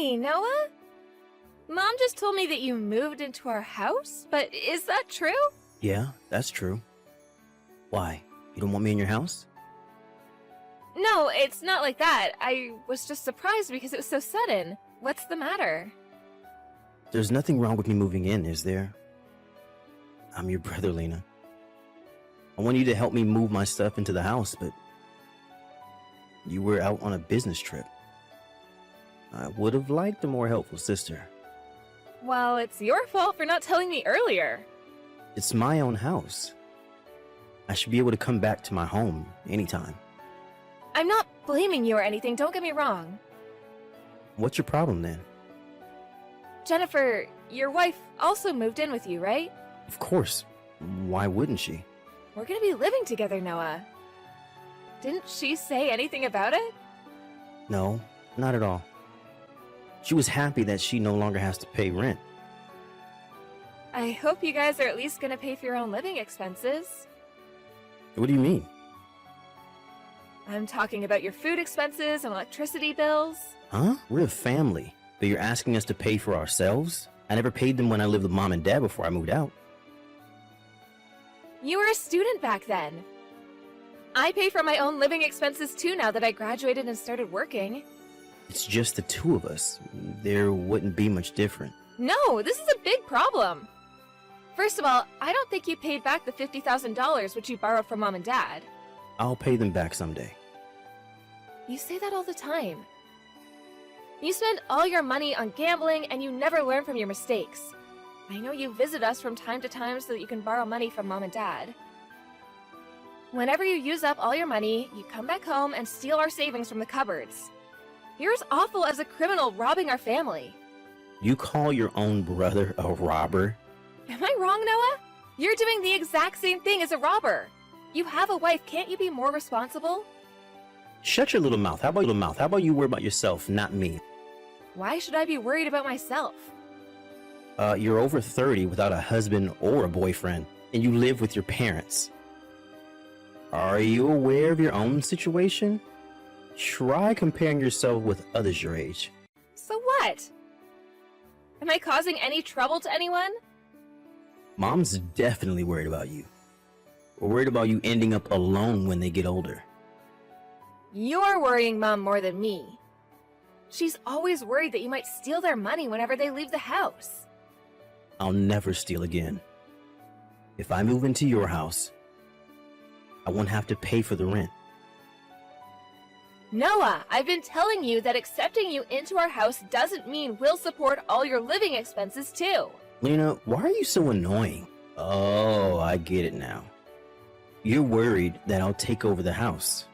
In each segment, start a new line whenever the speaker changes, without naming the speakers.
Hey, Noah? Mom just told me that you moved into our house, but is that true?
Yeah, that's true. Why? You don't want me in your house?
No, it's not like that. I was just surprised because it was so sudden. What's the matter?
There's nothing wrong with me moving in, is there? I'm your brother, Lena. I want you to help me move my stuff into the house, but you were out on a business trip. I would have liked a more helpful sister.
Well, it's your fault for not telling me earlier.
It's my own house. I should be able to come back to my home anytime.
I'm not blaming you or anything, don't get me wrong.
What's your problem then?
Jennifer, your wife also moved in with you, right?
Of course. Why wouldn't she?
We're gonna be living together, Noah. Didn't she say anything about it?
No, not at all. She was happy that she no longer has to pay rent.
I hope you guys are at least gonna pay for your own living expenses.
What do you mean?
I'm talking about your food expenses and electricity bills.
Huh? We're a family, but you're asking us to pay for ourselves? I never paid them when I lived with mom and dad before I moved out.
You were a student back then. I pay for my own living expenses too now that I graduated and started working.
It's just the two of us. There wouldn't be much different.
No, this is a big problem. First of all, I don't think you paid back the $50,000 which you borrowed from mom and dad.
I'll pay them back someday.
You say that all the time. You spend all your money on gambling and you never learn from your mistakes. I know you visit us from time to time so that you can borrow money from mom and dad. Whenever you use up all your money, you come back home and steal our savings from the cupboards. You're as awful as a criminal robbing our family.
You call your own brother a robber?
Am I wrong, Noah? You're doing the exact same thing as a robber. You have a wife, can't you be more responsible?
Shut your little mouth. How about you worry about yourself, not me?
Why should I be worried about myself?
You're over 30 without a husband or a boyfriend, and you live with your parents. Are you aware of your own situation? Try comparing yourself with others your age.
So what? Am I causing any trouble to anyone?
Mom's definitely worried about you. We're worried about you ending up alone when they get older.
You're worrying Mom more than me. She's always worried that you might steal their money whenever they leave the house.
I'll never steal again. If I move into your house, I won't have to pay for the rent.
Noah, I've been telling you that accepting you into our house doesn't mean we'll support all your living expenses too.
Lena, why are you so annoying? Oh, I get it now. You're worried that I'll take over the house.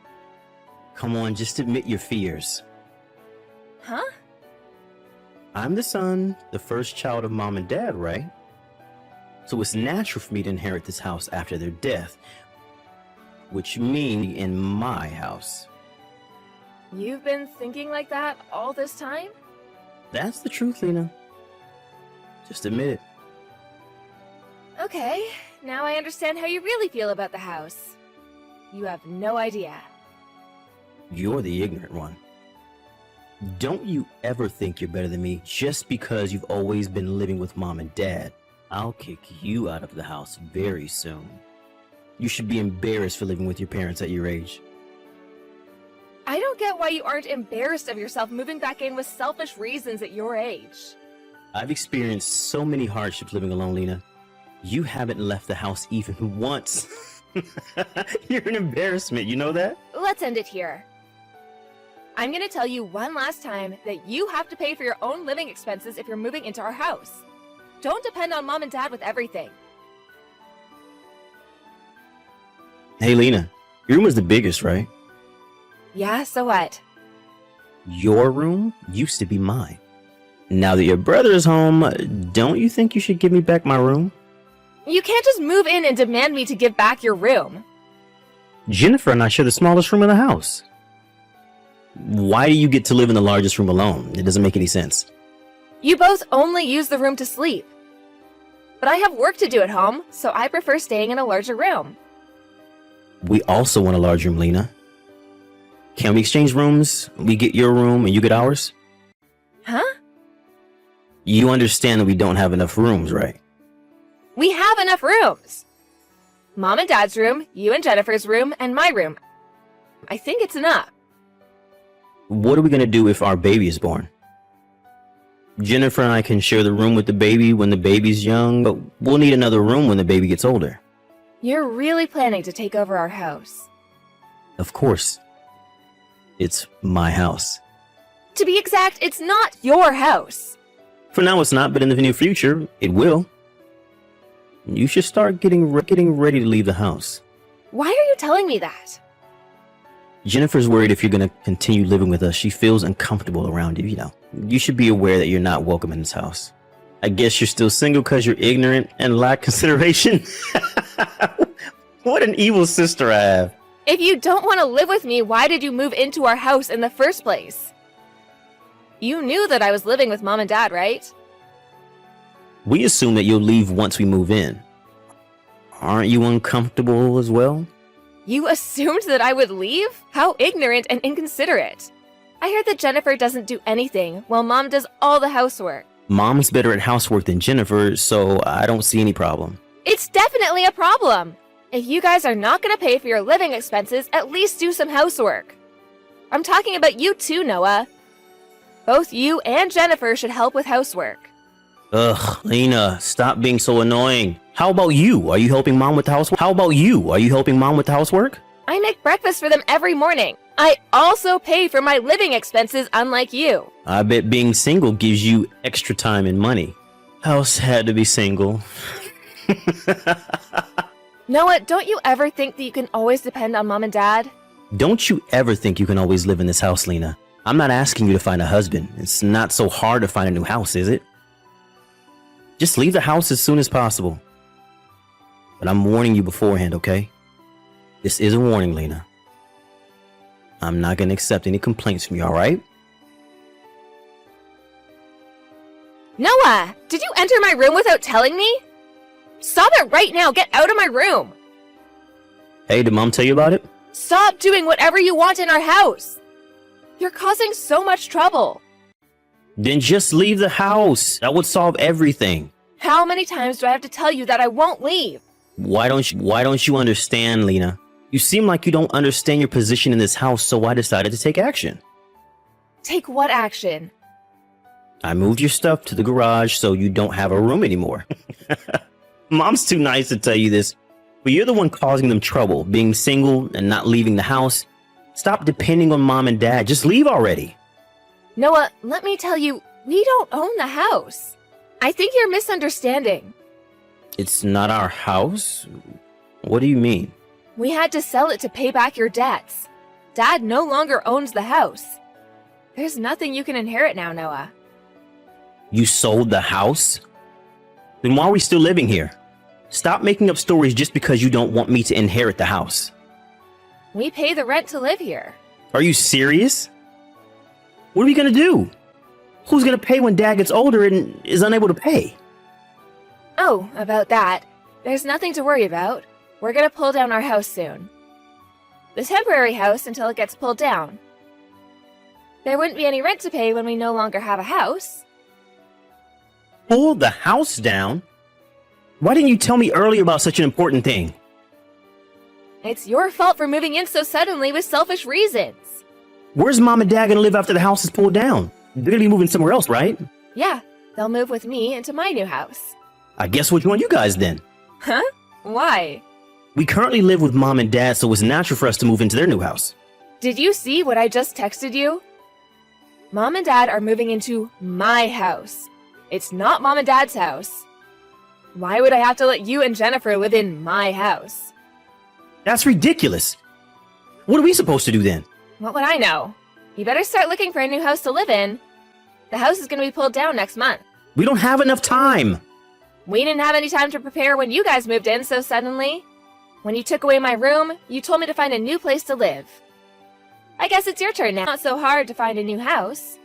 Come on, just admit your fears.
Huh?
I'm the son, the first child of mom and dad, right? So it's natural for me to inherit this house after their death, which means in my house.
You've been thinking like that all this time?
That's the truth, Lena. Just admit it.
Okay, now I understand how you really feel about the house. You have no idea.
You're the ignorant one. Don't you ever think you're better than me just because you've always been living with mom and dad. I'll kick you out of the house very soon. You should be embarrassed for living with your parents at your age.
I don't get why you aren't embarrassed of yourself moving back in with selfish reasons at your age.
I've experienced so many hardships living alone, Lena. You haven't left the house even once. You're an embarrassment, you know that?
Let's end it here. I'm gonna tell you one last time that you have to pay for your own living expenses if you're moving into our house. Don't depend on mom and dad with everything.
Hey, Lena, your room is the biggest, right?
Yeah, so what?
Your room used to be mine. Now that your brother is home, don't you think you should give me back my room?
You can't just move in and demand me to give back your room.
Jennifer and I share the smallest room in the house. Why do you get to live in the largest room alone? It doesn't make any sense.
You both only use the room to sleep. But I have work to do at home, so I prefer staying in a larger room.
We also want a large room, Lena. Can we exchange rooms? We get your room and you get ours?
Huh?
You understand that we don't have enough rooms, right?
We have enough rooms. Mom and Dad's room, you and Jennifer's room, and my room. I think it's enough.
What are we gonna do if our baby is born? Jennifer and I can share the room with the baby when the baby's young, but we'll need another room when the baby gets older.
You're really planning to take over our house.
Of course. It's my house.
To be exact, it's not your house.
For now it's not, but in the near future, it will. You should start getting ready to leave the house.
Why are you telling me that?
Jennifer's worried if you're gonna continue living with us. She feels uncomfortable around you, You should be aware that you're not welcome in this house. I guess you're still single because you're ignorant and lack consideration? What an evil sister I have.
If you don't want to live with me, why did you move into our house in the first place? You knew that I was living with Mom and Dad, right?
We assume that you'll leave once we move in. Aren't you uncomfortable as well?
You assumed that I would leave? How ignorant and inconsiderate. I heard that Jennifer doesn't do anything, while Mom does all the housework.
Mom's better at housework than Jennifer, so I don't see any problem.
It's definitely a problem. If you guys are not going to pay for your living expenses, at least do some housework. I'm talking about you too, Noah. Both you and Jennifer should help with housework.
Ugh, Lena, stop being so annoying. How about you? Are you helping Mom with the housework?
I make breakfast for them every morning. I also pay for my living expenses, unlike you.
I bet being single gives you extra time and money. How sad to be single.
Noah, don't you ever think that you can always depend on Mom and Dad?
Don't you ever think you can always live in this house, Lena. I'm not asking you to find a husband. It's not so hard to find a new house, is it? Just leave the house as soon as possible. But I'm warning you beforehand, okay? This is a warning, Lena. I'm not gonna accept any complaints from you, alright?
Noah, did you enter my room without telling me? Stop it right now! Get out of my room!
Hey, did Mom tell you about it?
Stop doing whatever you want in our house! You're causing so much trouble.
Then just leave the house. That would solve everything.
How many times do I have to tell you that I won't leave?
Why don't you understand, Lena? You seem like you don't understand your position in this house, so I decided to take action.
Take what action?
I moved your stuff to the garage so you don't have a room anymore. Mom's too nice to tell you this, but you're the one causing them trouble, being single and not leaving the house. Stop depending on Mom and Dad. Just leave already.
Noah, let me tell you, we don't own the house. I think you're misunderstanding.
It's not our house? What do you mean?
We had to sell it to pay back your debts. Dad no longer owns the house. There's nothing you can inherit now, Noah.
You sold the house? Then why are we still living here? Stop making up stories just because you don't want me to inherit the house.
We pay the rent to live here.
Are you serious? What are we gonna do? Who's gonna pay when Dad gets older and is unable to pay?
Oh, about that. There's nothing to worry about. We're gonna pull down our house soon. The temporary house until it gets pulled down. There wouldn't be any rent to pay when we no longer have a house.
Pull the house down? Why didn't you tell me earlier about such an important thing?
It's your fault for moving in so suddenly with selfish reasons.
Where's Mom and Dad gonna live after the house is pulled down? They're gonna be moving somewhere else, right?
Yeah, they'll move with me into my new house.
I guess which one you guys then?
Huh? Why?
We currently live with Mom and Dad, so it's natural for us to move into their new house.
Did you see what I just texted you? Mom and Dad are moving into my house. It's not Mom and Dad's house. Why would I have to let you and Jennifer live in my house?
That's ridiculous. What are we supposed to do then?
What would I know? You better start looking for a new house to live in. The house is going to be pulled down next month.
We don't have enough time.
We didn't have any time to prepare when you guys moved in so suddenly. When you took away my room, you told me to find a new place to live. I guess it's your turn now. Not so hard to find a new house.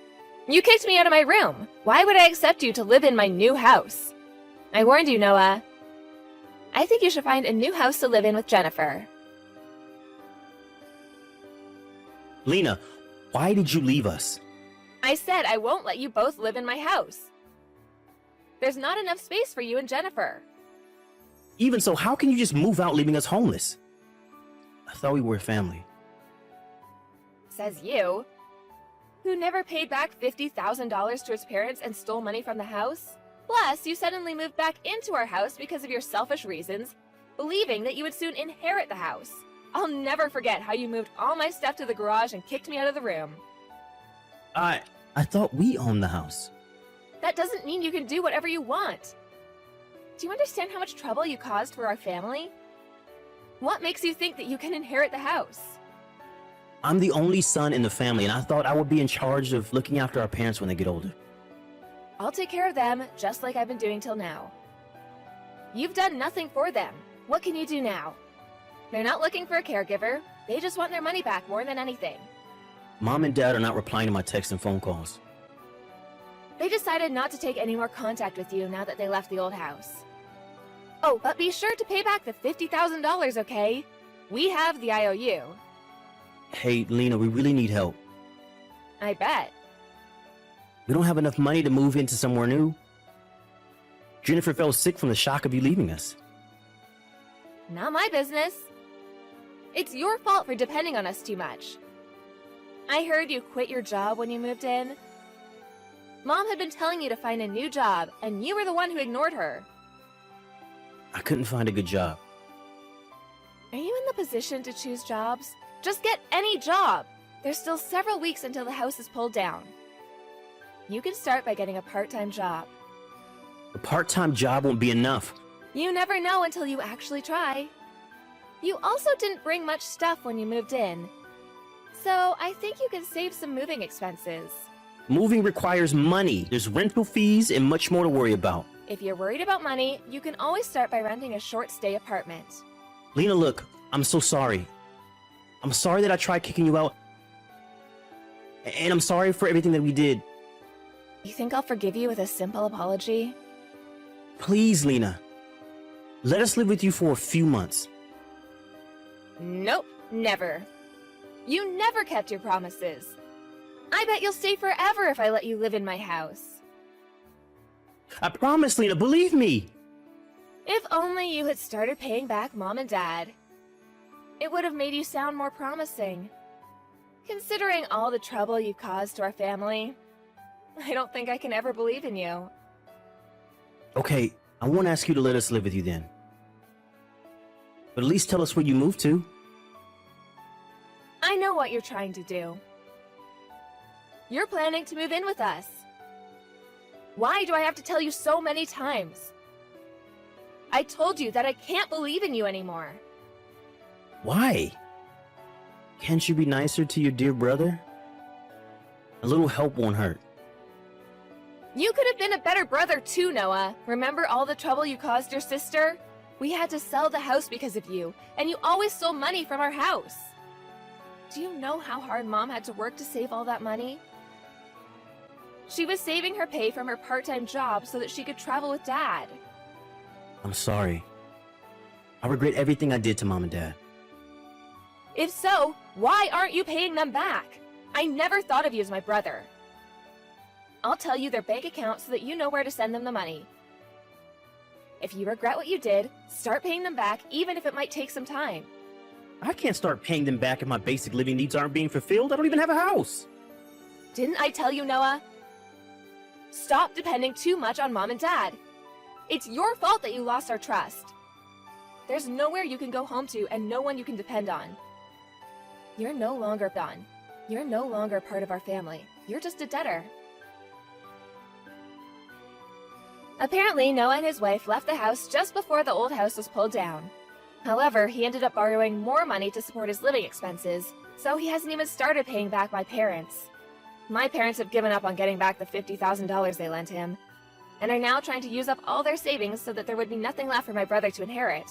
You kicked me out of my room. Why would I accept you to live in my new house? I warned you, Noah. I think you should find a new house to live in with Jennifer.
Lena, why did you leave us?
I said I won't let you both live in my house. There's not enough space for you and Jennifer.
Even so, how can you just move out leaving us homeless? I thought we were a family.
Says you, who never paid back $50,000 to his parents and stole money from the house. Plus, you suddenly moved back into our house because of your selfish reasons, believing that you would soon inherit the house. I'll never forget how you moved all my stuff to the garage and kicked me out of the room.
I thought we owned the house.
That doesn't mean you can do whatever you want. Do you understand how much trouble you caused for our family? What makes you think that you can inherit the house?
I'm the only son in the family, and I thought I would be in charge of looking after our parents when they get older.
I'll take care of them, just like I've been doing till now. You've done nothing for them. What can you do now? They're not looking for a caregiver. They just want their money back more than anything.
Mom and Dad are not replying to my texts and phone calls.
They decided not to take any more contact with you now that they left the old house. Oh, but be sure to pay back the $50,000, okay? We have the IOU.
Hey, Lena, we really need help.
I bet.
We don't have enough money to move into somewhere new. Jennifer fell sick from the shock of you leaving us.
Not my business. It's your fault for depending on us too much. I heard you quit your job when you moved in. Mom had been telling you to find a new job, and you were the one who ignored her.
I couldn't find a good job.
Are you in the position to choose jobs? Just get any job! There's still several weeks until the house is pulled down. You can start by getting a part-time job.
A part-time job won't be enough.
You never know until you actually try. You also didn't bring much stuff when you moved in. So I think you can save some moving expenses.
Moving requires money. There's rental fees and much more to worry about.
If you're worried about money, you can always start by renting a short-stay apartment.
Lena, look, I'm so sorry. I'm sorry that I tried kicking you out. And I'm sorry for everything that we did.
You think I'll forgive you with a simple apology?
Please, Lena. Let us live with you for a few months.
Nope, never. You never kept your promises. I bet you'll stay forever if I let you live in my house.
I promise, Lena, believe me.
If only you had started paying back Mom and Dad. It would have made you sound more promising. Considering all the trouble you caused to our family, I don't think I can ever believe in you.
Okay, I won't ask you to let us live with you then. But at least tell us where you moved to.
I know what you're trying to do. You're planning to move in with us. Why do I have to tell you so many times? I told you that I can't believe in you anymore.
Why? Can't you be nicer to your dear brother? A little help won't hurt.
You could have been a better brother too, Noah. Remember all the trouble you caused your sister? We had to sell the house because of you, and you always stole money from our house. Do you know how hard Mom had to work to save all that money? She was saving her pay from her part-time job so that she could travel with Dad.
I'm sorry. I regret everything I did to Mom and Dad.
If so, why aren't you paying them back? I never thought of you as my brother. I'll tell you their bank account so that you know where to send them the money. If you regret what you did, start paying them back even if it might take some time.
I can't start paying them back if my basic living needs aren't being fulfilled. I don't even have a house.
Didn't I tell you, Noah? Stop depending too much on Mom and Dad. It's your fault that you lost our trust. There's nowhere you can go home to and no one you can depend on. You're no longer done. You're no longer part of our family. You're just a debtor. Apparently, Noah and his wife left the house just before the old house was pulled down. However, he ended up borrowing more money to support his living expenses, so he hasn't even started paying back my parents. My parents have given up on getting back the $50,000 they lent him, and are now trying to use up all their savings so that there would be nothing left for my brother to inherit.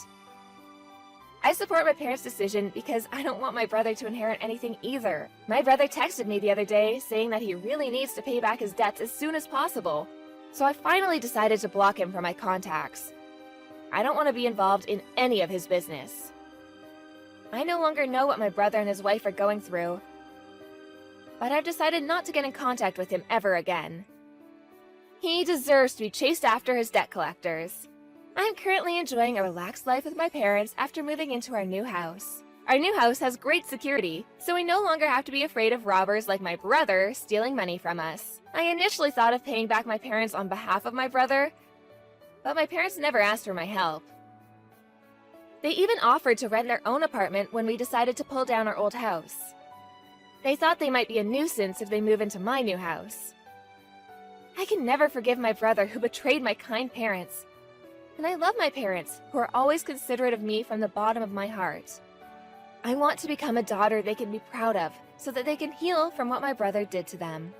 I support my parents' decision because I don't want my brother to inherit anything either. My brother texted me the other day saying that he really needs to pay back his debts as soon as possible, so I finally decided to block him from my contacts. I don't want to be involved in any of his business. I no longer know what my brother and his wife are going through. but I've decided not to get in contact with him ever again. He deserves to be chased after his debt collectors. I'm currently enjoying a relaxed life with my parents after moving into our new house. Our new house has great security, so we no longer have to be afraid of robbers like my brother stealing money from us. I initially thought of paying back my parents on behalf of my brother, but my parents never asked for my help. They even offered to rent their own apartment when we decided to pull down our old house. They thought they might be a nuisance if they move into my new house. I can never forgive my brother who betrayed my kind parents. And I love my parents, who are always considerate of me from the bottom of my heart. I want to become a daughter they can be proud of, so that they can heal from what my brother did to them.